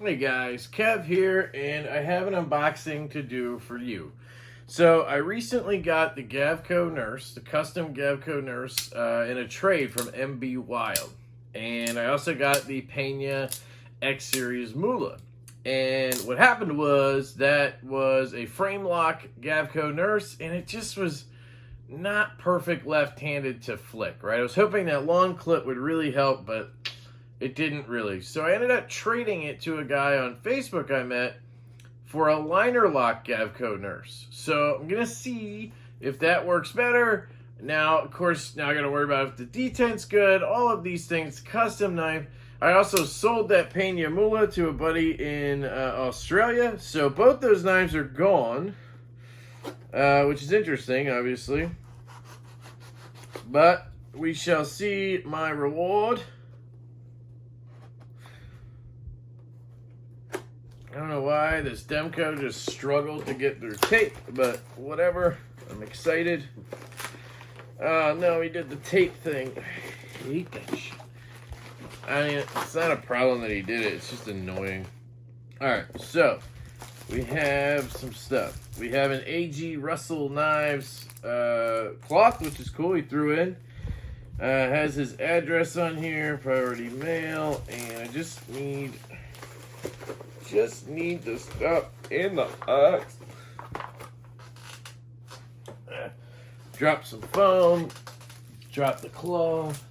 Hey guys, Kev here, and I have an unboxing to do for you. So I recently got the Gavko Nurse, the custom Gavko Nurse, in a trade from MB Wild. And I also got the Pena X Series Mula. And what happened was that was a frame lock Gavko Nurse, and it just was not perfect left-handed to flick, right? I was hoping that long clip would really help, but it didn't really. So I ended up trading it to a guy on Facebook I met for a liner lock Gavko Nurse. So I'm going to see if that works better. Now, of course, now I got to worry about if the detent's good, all of these things, custom knife. I also sold that Pena Mula to a buddy in Australia. So both those knives are gone, which is interesting, obviously. But we shall see my reward. I don't know why this Demco just struggled to get through tape, but whatever. I'm excited. No, he did the tape thing. I hate that shit. I mean, it's not a problem that he did it. It's just annoying. Alright, so we have some stuff. We have an A.G. Russell Knives cloth, which is cool. He threw in. Has his address on here, priority mail, and I just need the stuff in the box. Drop some foam. Drop the cloth.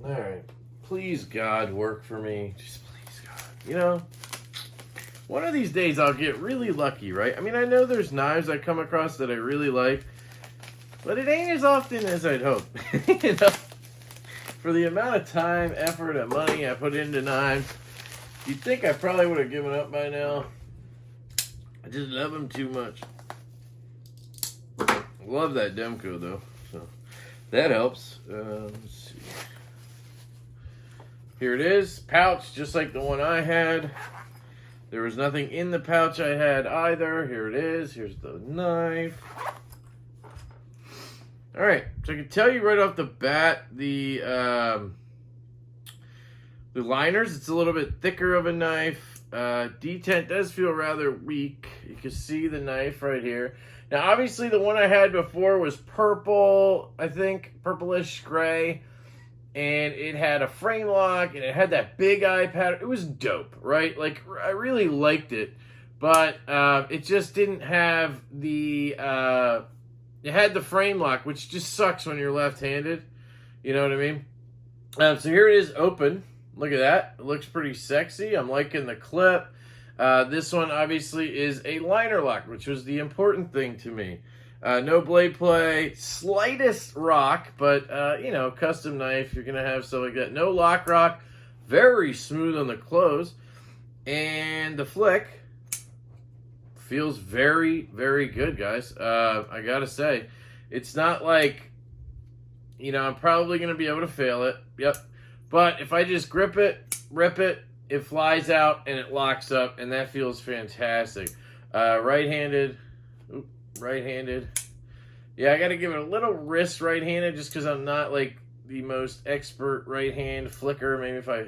Alright. Please, God, work for me. Just please, God. You know, one of these days I'll get really lucky, right? I mean, I know there's knives I come across that I really like, but it ain't as often as I'd hope. You know? For the amount of time, effort, and money I put into knives, you'd think I probably would have given up by now. I just love them too much. Love that Demco, though. So that helps. Let's see. Here it is. Pouch, just like the one I had. There was nothing in the pouch I had either. Here it is. Here's the knife. All right, so I can tell you right off the bat, the liners, it's a little bit thicker of a knife. Detent does feel rather weak. You can see the knife right here. Now, obviously, the one I had before was purple, I think, purplish gray, and it had a frame lock, and it had that big eye pattern. It was dope, right? Like, I really liked it, but it just didn't have the... It had the frame lock, which just sucks when you're left-handed. You know what I mean? So here it is open. Look at that. It looks pretty sexy. I'm liking the clip. This one, obviously, is a liner lock, which was the important thing to me. No blade play. Slightest rock, but, you know, custom knife. You're going to have stuff like that. No lock rock. Very smooth on the close. And the flick feels very, very good, guys. I gotta say, it's not like, you know, I'm probably gonna be able to fail it. Yep. But if I just grip it, rip it, it flies out and it locks up, and that feels fantastic. Right-handed. Oop, right-handed. Yeah, I gotta give it a little wrist right-handed just because I'm not like the most expert right-hand flicker. Maybe if I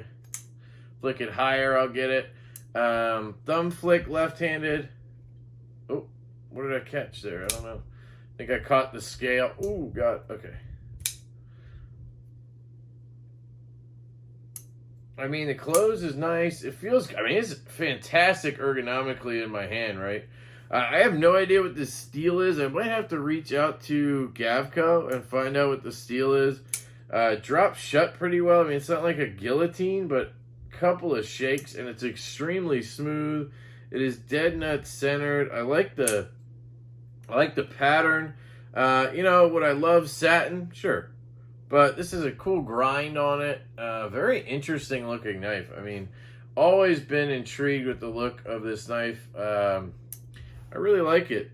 flick it higher, I'll get it. Thumb flick left-handed. Oh, what did I catch there? I don't know. I think I caught the scale. Ooh, God. Okay. I mean, the close is nice. It feels, I mean, it's fantastic ergonomically in my hand, right? I have no idea what this steel is. I might have to reach out to Gavko and find out what the steel is. It drops shut pretty well. I mean, it's not like a guillotine, but a couple of shakes, and it's extremely smooth. It is dead nut centered. I like the pattern. You know, would I love satin? Sure. But this is a cool grind on it. Very interesting looking knife. I mean, always been intrigued with the look of this knife. I really like it.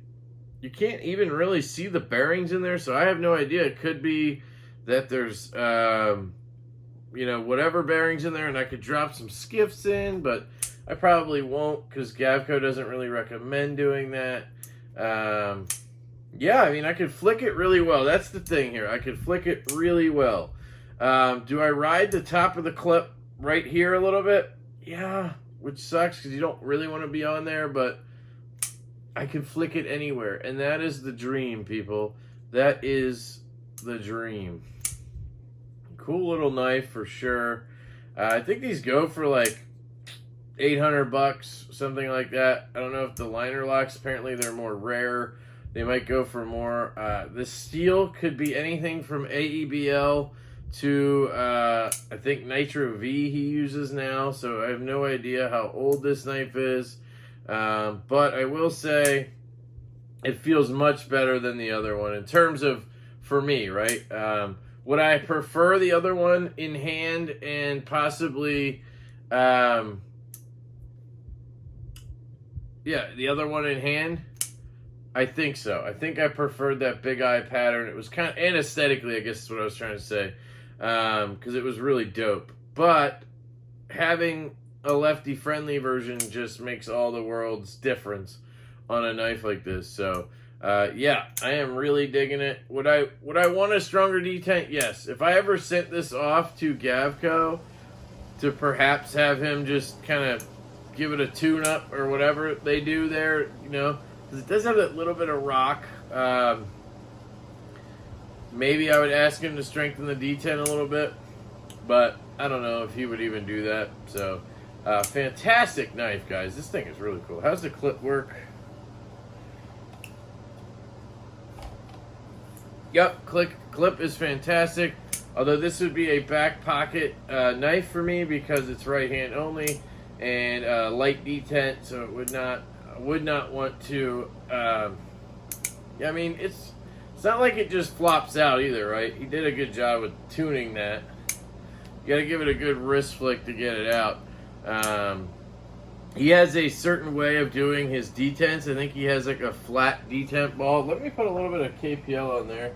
You can't even really see the bearings in there, so I have no idea. It could be that there's, you know, whatever bearings in there, and I could drop some skiffs in, but I probably won't because Gavko doesn't really recommend doing that. Yeah, I mean, I could flick it really well. That's the thing here. I could flick it really well. Do I ride the top of the clip? right here a little bit. Yeah, which sucks because you don't really want to be on there, but I can flick it anywhere. And that is the dream, people. That is the dream. Cool little knife for sure. I think these go for like $800, something like that. I don't know if the liner locks, apparently they're more rare. They might go for more. The steel could be anything from AEBL to, I think, Nitro V he uses now. So I have no idea how old this knife is. But I will say it feels much better than the other one in terms of, for me, right? Would I prefer the other one in hand and possibly... yeah, the other one in hand, I think so. I think I preferred that big eye pattern. It was kind of, and aesthetically, I guess is what I was trying to say, because it was really dope. But having a lefty-friendly version just makes all the world's difference on a knife like this. So, yeah, I am really digging it. Would I want a stronger detent? Yes. If I ever sent this off to Gavko to perhaps have him just kind of give it a tune-up or whatever they do there, you know, because it does have that little bit of rock. Maybe I would ask him to strengthen the detent a little bit, but I don't know if he would even do that. So, fantastic knife, guys. This thing is really cool. How's the clip work? Yep, clip is fantastic. Although this would be a back pocket knife for me because it's right hand only. And light detent, so it would not want to. Yeah, I mean it's not like it just flops out either, right? He did a good job with tuning that. You got to give it a good wrist flick to get it out. He has a certain way of doing his detents. I think he has like a flat detent ball. Let me put a little bit of KPL on there.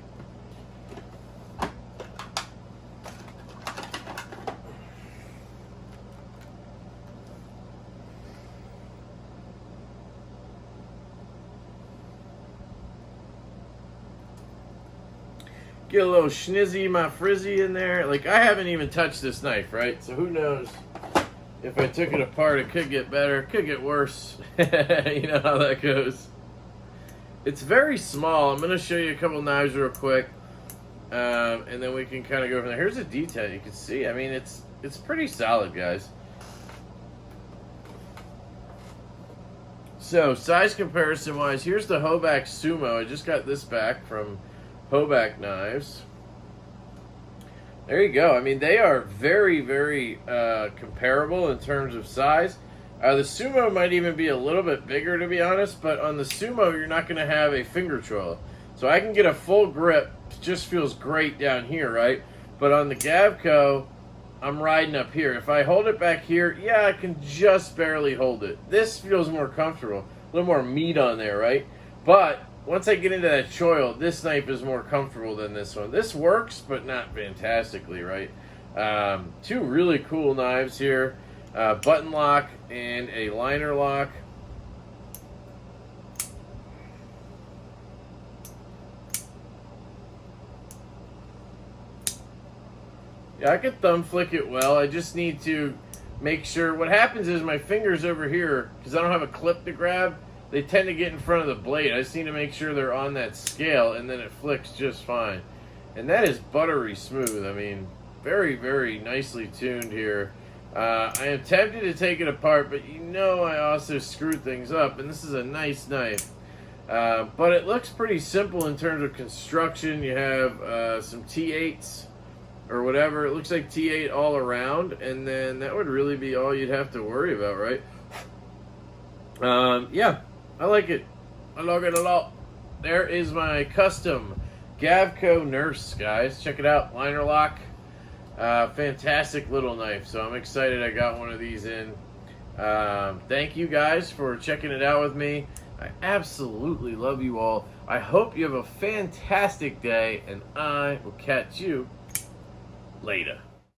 Get a little schnizzy my frizzy in there. Like, I haven't even touched this knife, right? So who knows if I took it apart, it could get better, it could get worse. You know how that goes. It's very small. I'm going to show you a couple knives real quick. And then we can kind of go from there. Here's a detent you can see. I mean, it's pretty solid, guys. So, size comparison wise, here's the Hoback Sumo. I just got this back from Hoback Knives. There you go. I mean, they are very, very comparable in terms of size. The Sumo might even be a little bit bigger, to be honest, but on the Sumo, you're not going to have a finger choil. So I can get a full grip. It just feels great down here, right? But on the Gavko, I'm riding up here. If I hold it back here, yeah, I can just barely hold it. This feels more comfortable. A little more meat on there, right? But once I get into that choil, this knife is more comfortable than this one. This works, but not fantastically, right? Two really cool knives here. Button lock and a liner lock. Yeah, I could thumb flick it well. I just need to make sure. What happens is my fingers over here, because I don't have a clip to grab, they tend to get in front of the blade. I just need to make sure they're on that scale, and then it flicks just fine. And that is buttery smooth. I mean, very, very nicely tuned here. I am tempted to take it apart, but you know I also screw things up, and this is a nice knife. But it looks pretty simple in terms of construction. You have some T8s or whatever. It looks like T8 all around, and then that would really be all you'd have to worry about, right? Yeah. I like it. I like it a lot. There is my custom Gavko Nurse, guys. Check it out. Liner lock. Fantastic little knife. So I'm excited I got one of these in. Thank you guys for checking it out with me. I absolutely love you all. I hope you have a fantastic day, and I will catch you later.